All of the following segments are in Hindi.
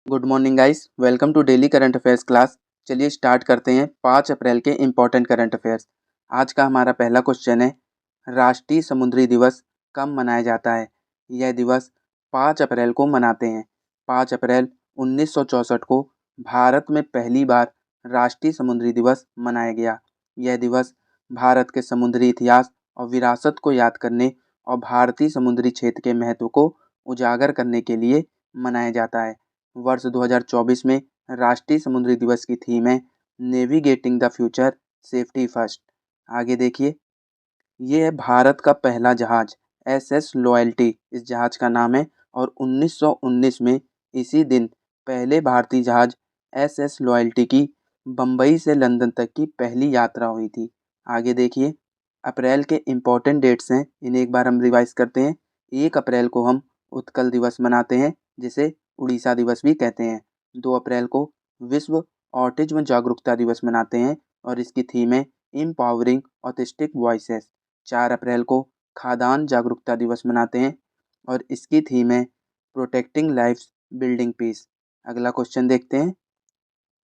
Good morning guys, welcome to daily current affairs class. चलिए स्टार्ट करते हैं 5 अप्रैल के इम्पोर्टेंट करंट अफेयर्स। आज का हमारा पहला क्वेश्चन है, राष्ट्रीय समुद्री दिवस कब मनाया जाता है? यह दिवस 5 अप्रैल को मनाते हैं। 5 अप्रैल 1964 को भारत में पहली बार राष्ट्रीय समुद्री दिवस मनाया गया। यह दिवस भारत के समुद्री इतिहास और विरासत को याद करने और भारतीय समुद्री क्षेत्र के महत्व को उजागर करने के लिए मनाया जाता है। वर्ष 2024 में राष्ट्रीय समुद्री दिवस की थीम है navigating the future safety first. आगे देखिए, ये है भारत का पहला जहाज एसएस लॉयल्टी, इस जहाज का नाम है। और 1919 में इसी दिन पहले भारतीय जहाज एसएस लॉयल्टी की बम्बई से लंदन तक की पहली यात्रा हुई थी। आगे देखिए, अप्रैल के इम्पोर्टेंट डेट्स हैं, इन्हें एक बार हम रिवाइज करते हैं। 1 अप्रैल को हम उत्कल दिवस मनाते हैं, जिसे उड़ीसा दिवस भी कहते हैं। 2 अप्रैल को विश्व ऑटिज्म जागरूकता दिवस मनाते हैं और इसकी थीम है एम्पावरिंग ऑटिस्टिक वॉइसेस। 4 अप्रैल को खाद्यान्न जागरूकता दिवस मनाते हैं और इसकी थीम है प्रोटेक्टिंग लाइफ्स बिल्डिंग पीस। अगला क्वेश्चन देखते हैं,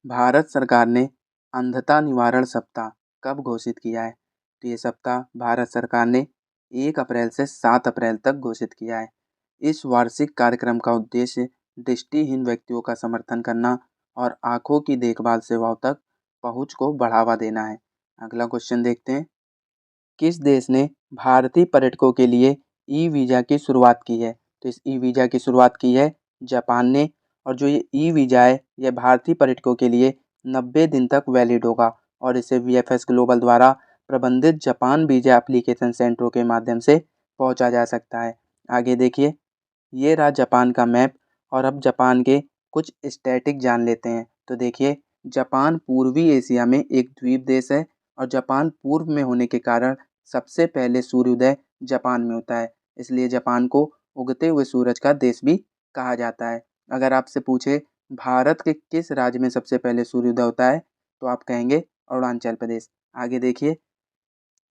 भारत सरकार ने अंधता निवारण सप्ताह कब घोषित किया है? तो ये सप्ताह भारत सरकार ने 1 अप्रैल से 7 अप्रैल तक घोषित किया है। इस वार्षिक कार्यक्रम का उद्देश्य दृष्टिहीन व्यक्तियों का समर्थन करना और आँखों की देखभाल सेवाओं तक पहुँच को बढ़ावा देना है। अगला क्वेश्चन देखते हैं, किस देश ने भारतीय पर्यटकों के लिए ई वीज़ा की शुरुआत की है? तो इस ई वीज़ा की शुरुआत की है जापान ने। और जो ये ई वीज़ा है, यह भारतीय पर्यटकों के लिए 90 दिन तक वैलिड होगा और इसे वीएफएस ग्लोबल द्वारा प्रबंधित जापान वीज़ा एप्लीकेशन सेंटरों के माध्यम से पहुंचा जा सकता है। आगे देखिए, ये रहा जापान का मैप। और अब जापान के कुछ स्टैटिक जान लेते हैं। तो देखिए, जापान पूर्वी एशिया में एक द्वीप देश है और जापान पूर्व में होने के कारण सबसे पहले सूर्योदय जापान में होता है, इसलिए जापान को उगते हुए सूरज का देश भी कहा जाता है। अगर आपसे पूछे भारत के किस राज्य में सबसे पहले सूर्योदय होता है, तो आप कहेंगे अरुणाचल प्रदेश। आगे देखिए,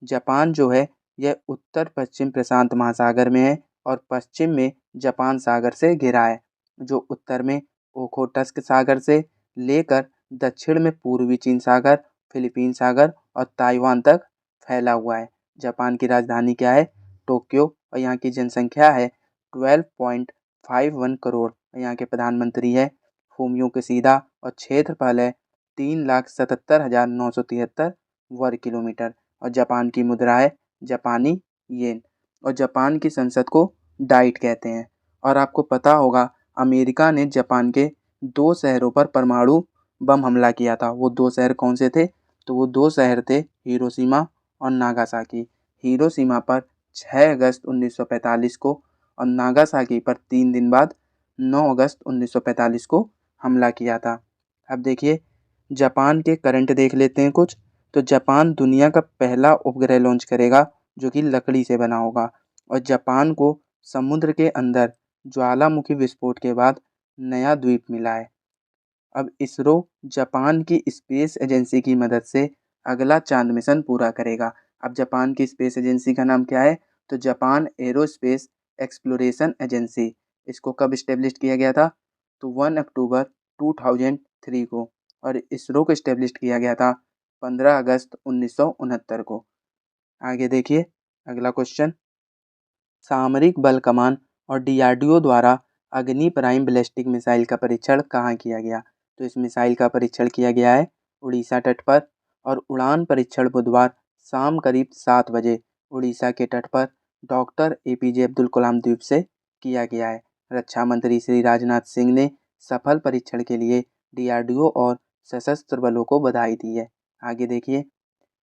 जापान जो है, यह उत्तर पश्चिम प्रशांत महासागर में है और पश्चिम में जापान सागर से घिरा है, जो उत्तर में ओखोटस्क सागर से लेकर दक्षिण में पूर्वी चीन सागर, फिलीपीन सागर और ताइवान तक फैला हुआ है। जापान की राजधानी क्या है? टोक्यो। और यहाँ की जनसंख्या है 12.51 करोड़। यहाँ के प्रधानमंत्री है फूमियो किशिदा और क्षेत्रफल है 3,77,973 वर्ग किलोमीटर। और जापान की मुद्रा है जापानी येन। और जापान की संसद को डाइट कहते हैं। और आपको पता होगा, अमेरिका ने जापान के 2 शहरों पर परमाणु बम हमला किया था। वो 2 शहर कौन से थे? तो वो 2 शहर थे हिरोशिमा और नागासाकी। हिरोशिमा पर 6 अगस्त 1945 को और नागासाकी पर 3 दिन बाद 9 अगस्त 1945 को हमला किया था। अब देखिए, जापान के करंट देख लेते हैं कुछ। तो जापान दुनिया का पहला उपग्रह लॉन्च करेगा जो कि लकड़ी से बना होगा। और जापान को समुद्र के अंदर ज्वालामुखी विस्फोट के बाद नया द्वीप मिला है। अब इसरो जापान की स्पेस एजेंसी की मदद से अगला चांद मिशन पूरा करेगा। अब जापान की स्पेस एजेंसी का नाम क्या है? तो जापान एरोस्पेस एक्सप्लोरेशन एजेंसी। इसको कब इस्टेब्लिश किया गया था? तो 1 अक्टूबर 2003 को। और इसरो को इस्टेब्लिश किया गया था 15 अगस्त 1969 को। आगे देखिए, अगला क्वेश्चन, सामरिक बल कमान और डीआरडीओ द्वारा अग्नि प्राइम बैलिस्टिक मिसाइल का परीक्षण कहाँ किया गया? तो इस मिसाइल का परीक्षण किया गया है उड़ीसा तट पर। और उड़ान परीक्षण बुधवार शाम करीब 7 बजे उड़ीसा के तट पर डॉक्टर एपीजे अब्दुल कलाम द्वीप से किया गया है। रक्षा मंत्री श्री राजनाथ सिंह ने सफल परीक्षण के लिए डीआरडीओ और सशस्त्र बलों को बधाई दी है। आगे देखिए,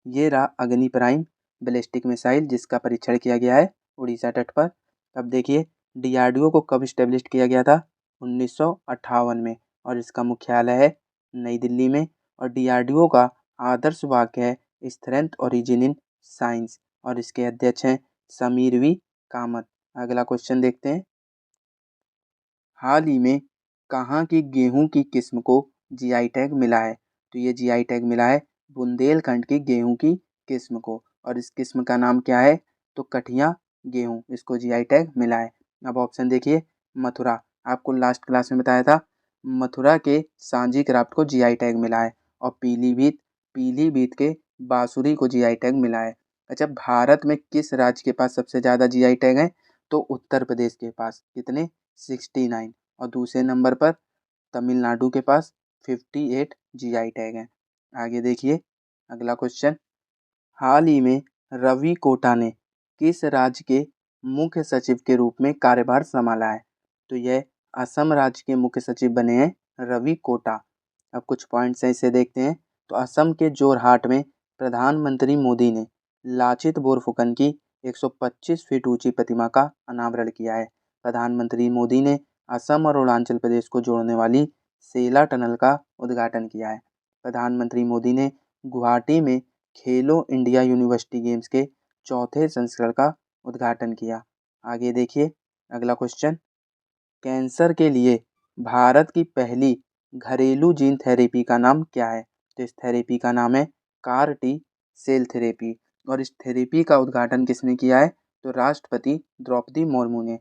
ये रहा अग्नि प्राइम बैलिस्टिक मिसाइल जिसका परीक्षण किया गया है उड़ीसा तट पर। अब देखिए, डीआरडीओ को कब इस्टेब्लिश किया गया था? 1958 में। और इसका मुख्यालय है नई दिल्ली में। और डीआरडीओ का आदर्श वाक्य है स्ट्रेंथ ओरिजिन इन साइंस। और इसके अध्यक्ष हैं समीर वी कामत। अगला क्वेश्चन देखते हैं, हाल ही में कहाँ की गेहूं की किस्म को जीआई टैग मिला है? तो ये जीआई टैग मिला है बुंदेलखंड की गेहूं की किस्म को। और इस किस्म का नाम क्या है? तो कठिया गेहूं, इसको जीआई टैग मिला है। अब ऑप्शन देखिए, मथुरा, आपको लास्ट क्लास में बताया था मथुरा के सांची क्राफ्ट को जीआई टैग मिला है और पीलीभीत के बांसुरी को जीआई टैग मिला है। अच्छा, भारत में किस राज्य के पास सबसे ज़्यादा जीआई टैग हैं? तो उत्तर प्रदेश के पास कितने? 69। और दूसरे नंबर पर तमिलनाडु के पास 58 जीआई टैग हैं। आगे देखिए अगला क्वेश्चन। हाल ही में रवि कोटा ने किस राज्य के मुख्य सचिव के रूप में कार्यभार संभाला है? तो यह असम राज्य के मुख्य सचिव बने हैं रवि कोटा। अब कुछ पॉइंट्स हैं इसे देखते हैं। तो असम के जोरहाट में प्रधानमंत्री मोदी ने लाचित बोरफुकन की 125 फीट ऊंची प्रतिमा का अनावरण किया है। प्रधानमंत्री मोदी ने असम और अरुणाचल प्रदेश को जोड़ने वाली सेला टनल का उद्घाटन किया है। प्रधानमंत्री मोदी ने गुवाहाटी में खेलो इंडिया यूनिवर्सिटी गेम्स के चौथे संस्करण का उद्घाटन किया। आगे देखिए अगला क्वेश्चन। कैंसर के लिए भारत की पहली घरेलू जीन थेरेपी का नाम क्या है? तो इस थेरेपी का नाम है कार टी सेल थेरेपी। और इस थेरेपी का उद्घाटन किसने किया है? तो राष्ट्रपति द्रौपदी मुर्मू ने।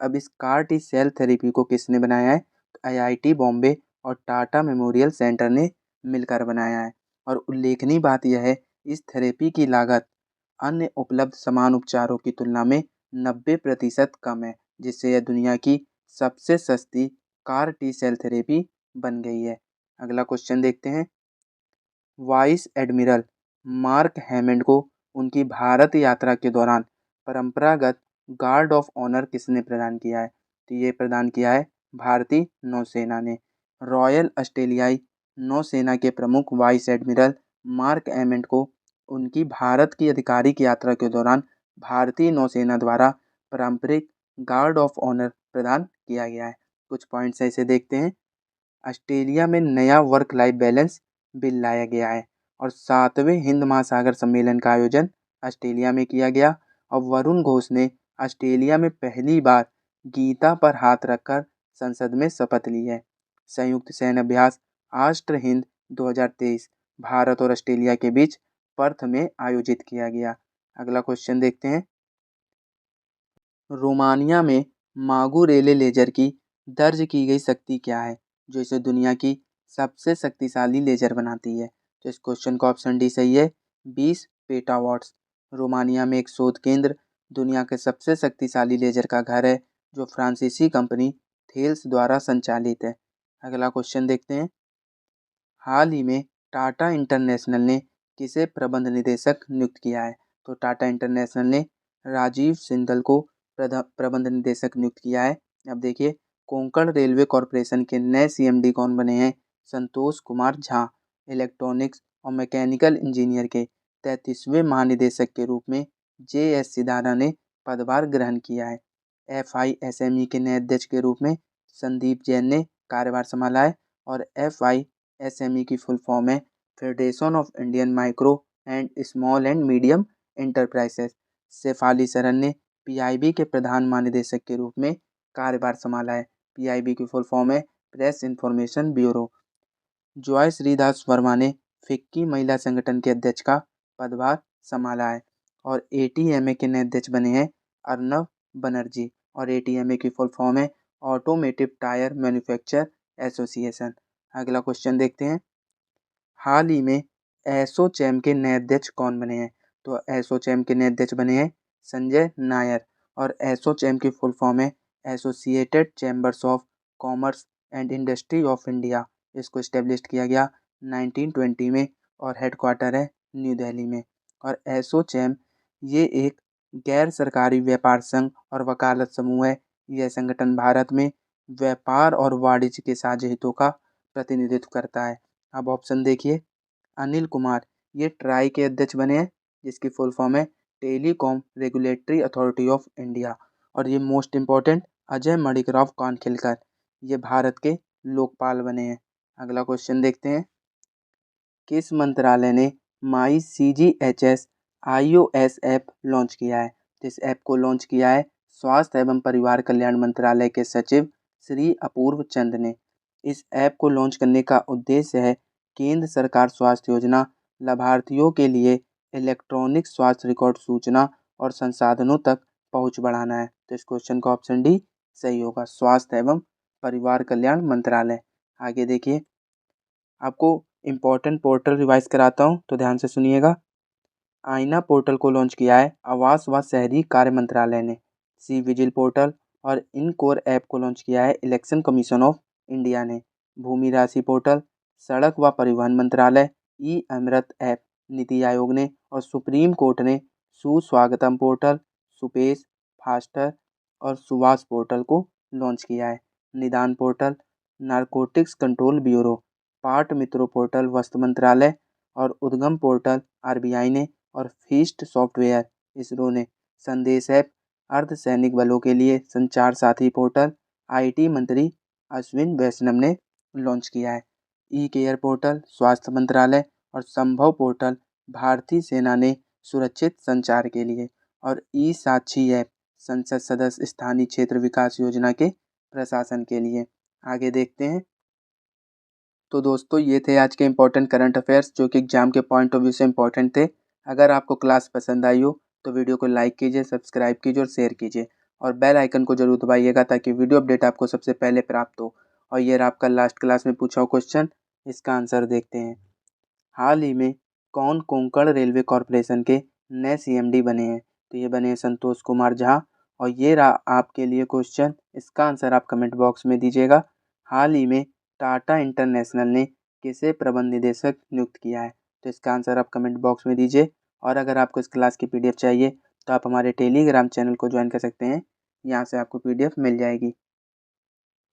अब इस कार टी सेल थेरेपी को किसने बनाया है? तो आईआईटी बॉम्बे और टाटा मेमोरियल सेंटर ने मिलकर बनाया है। और उल्लेखनीय बात यह है इस थेरेपी की लागत अन्य उपलब्ध समान उपचारों की तुलना में 90% कम है, जिससे यह दुनिया की सबसे सस्ती कार टी सेल थेरेपी बन गई है। अगला क्वेश्चन देखते हैं। वाइस एडमिरल मार्क हैमंड को उनकी भारत यात्रा के दौरान परंपरागत गार्ड ऑफ ऑनर किसने प्रदान किया है? तो ये प्रदान किया है भारतीय नौसेना ने। रॉयल ऑस्ट्रेलियाई नौसेना के प्रमुख वाइस एडमिरल मार्क हैमंड को उनकी भारत की आधिकारिक यात्रा के दौरान भारतीय नौसेना द्वारा पारंपरिक गार्ड ऑफ ऑनर प्रदान किया गया है। कुछ पॉइंट्स ऐसे देखते हैं। ऑस्ट्रेलिया में नया वर्क लाइफ बैलेंस बिल लाया गया है और 7वें हिंद महासागर सम्मेलन का आयोजन ऑस्ट्रेलिया में किया गया। और वरुण घोष ने ऑस्ट्रेलिया में पहली बार गीता पर हाथ रखकर संसद में शपथ ली है। संयुक्त सैन्य अभ्यास आष्ट्र हिंद 2023 भारत और ऑस्ट्रेलिया के बीच पर्थ में आयोजित किया गया। अगला क्वेश्चन देखते हैं। रोमानिया में मागुरेले लेजर की दर्ज की गई शक्ति क्या है जो इसे दुनिया की सबसे शक्तिशाली लेजर बनाती है? तो इस क्वेश्चन का ऑप्शन डी सही है, 20 पेटावाट्स। रोमानिया में एक शोध केंद्र दुनिया के सबसे शक्तिशाली लेजर का घर है जो फ्रांसीसी कंपनी थेल्स द्वारा संचालित है। अगला क्वेश्चन देखते हैं। हाल ही में टाटा इंटरनेशनल ने किसे प्रबंध निदेशक नियुक्त किया है? तो टाटा इंटरनेशनल ने राजीव सिंघल को प्रबंध निदेशक नियुक्त किया है। अब देखिए कोंकण रेलवे कॉरपोरेशन के नए सीएमडी कौन बने हैं? संतोष कुमार झा। इलेक्ट्रॉनिक्स और मैकेनिकल इंजीनियर के 33वें महानिदेशक के रूप में जे.एस. सिदारा ने पदभार ग्रहण किया है। एफआईएसएमई के नए अध्यक्ष के रूप में संदीप जैन ने कार्यभार संभाला है। और एफआईएसएमई की फुल फॉर्म है federation of Indian micro and small and medium enterprises. Shefali Saran ने पीआईबी के प्रधान महानिदेशक के रूप में कार्यभार संभाला है। पीआईबी की फुल फॉर्म है press information bureau. Joy Shridas Verma ने फिक्की महिला संगठन के अध्यक्ष का पदभार संभाला है। और एटीएमए के नए अध्यक्ष बने हैं अर्नव बनर्जी। और एटीएमए की फुल फॉर्म है ऑटोमेटिव टायर मैन्युफैक्चर एसोसिएशन। अगला क्वेश्चन देखते हैं। हाल ही में एसोचैम के नए अध्यक्ष कौन बने हैं? तो एसोचैम के नए अध्यक्ष बने हैं संजय नायर। और एसोचैम की फुल फॉर्म है associated chambers of commerce and industry of India. इसको इस्टेब्लिश किया गया 1920 में और हेडक्वार्टर है न्यू दिल्ली में। और एसोचैम ये एक गैर सरकारी व्यापार संघ और वकालत समूह है। यह संगठन भारत में व्यापार और वाणिज्य के साझे हितों का प्रतिनिधित्व करता है। अब ऑप्शन देखिए। अनिल कुमार ये ट्राई के अध्यक्ष बने हैं जिसकी फुल फॉर्म है telecom regulatory authority of India. और ये मोस्ट इम्पॉर्टेंट अजय मणिकराव कानखिलकर ये भारत के लोकपाल बने हैं। अगला क्वेश्चन देखते हैं। किस मंत्रालय ने माई CGHS iOS ऐप लॉन्च किया है? तो इस ऐप को लॉन्च किया है स्वास्थ्य एवं परिवार कल्याण मंत्रालय के सचिव श्री अपूर्व चंद ने। इस ऐप को लॉन्च करने का उद्देश्य है केंद्र सरकार स्वास्थ्य योजना लाभार्थियों के लिए इलेक्ट्रॉनिक स्वास्थ्य रिकॉर्ड सूचना और संसाधनों तक पहुंच बढ़ाना है। तो इस क्वेश्चन का ऑप्शन डी सही होगा, स्वास्थ्य एवं परिवार कल्याण मंत्रालय। आगे देखिए, आपको इम्पोर्टेंट पोर्टल रिवाइज कराता हूँ तो ध्यान से सुनिएगा। आईना पोर्टल को लॉन्च किया है आवास व शहरी कार्य मंत्रालय ने। सी विजिल पोर्टल और इन कोर ऐप को लॉन्च किया है इलेक्शन कमीशन ऑफ इंडिया ने। भूमि राशि पोर्टल, सड़क व परिवहन मंत्रालय, ई अमृत ऐप, नीति आयोग ने। और सुप्रीम कोर्ट ने सुस्वागतम पोर्टल, सुपेश, फास्टर और सुवास पोर्टल को लॉन्च किया है। निदान पोर्टल, नारकोटिक्स कंट्रोल ब्यूरो, पाट मित्रों पोर्टल वस्त्र मंत्रालय और उद्गम पोर्टल आरबीआई ने। और फीस्ट सॉफ्टवेयर इसरो ने। संदेश ऐप, अर्धसैनिक बलों के लिए संचार साथी पोर्टल आईटी मंत्री अश्विन वैष्णव ने लॉन्च किया है। ई केयर पोर्टल स्वास्थ्य मंत्रालय और संभव पोर्टल भारतीय सेना ने सुरक्षित संचार के लिए। और ई साक्षी ऐप संसद सदस्य स्थानीय क्षेत्र विकास योजना के प्रशासन के लिए। आगे देखते हैं। तो दोस्तों ये थे आज के इम्पोर्टेंट करंट अफेयर्स जो कि एग्जाम के पॉइंट ऑफ व्यू से इम्पोर्टेंट थे। अगर आपको क्लास पसंद आई हो तो वीडियो को लाइक कीजिए, सब्सक्राइब कीजिए और शेयर कीजिए और बेल आइकन को जरूर दबाइएगा ताकि वीडियो अपडेट आपको सबसे पहले प्राप्त हो। और ये रहा आपका लास्ट क्लास में पूछा हुआ क्वेश्चन, इसका आंसर देखते हैं। हाल ही में कौन कोंकण रेलवे कॉरपोरेशन के नए सीएमडी बने हैं? तो ये बने हैं संतोष कुमार झा। और ये रहा आपके लिए क्वेश्चन, इसका आंसर आप कमेंट बॉक्स में दीजिएगा। हाल ही में टाटा इंटरनेशनल ने किसे प्रबंध निदेशक नियुक्त किया है? तो इसका आंसर आप कमेंट बॉक्स में दीजिए। और अगर आपको इस क्लास की पीडीएफ चाहिए तो आप हमारे टेलीग्राम चैनल को ज्वाइन कर सकते हैं, यहाँ से आपको पीडीएफ मिल जाएगी।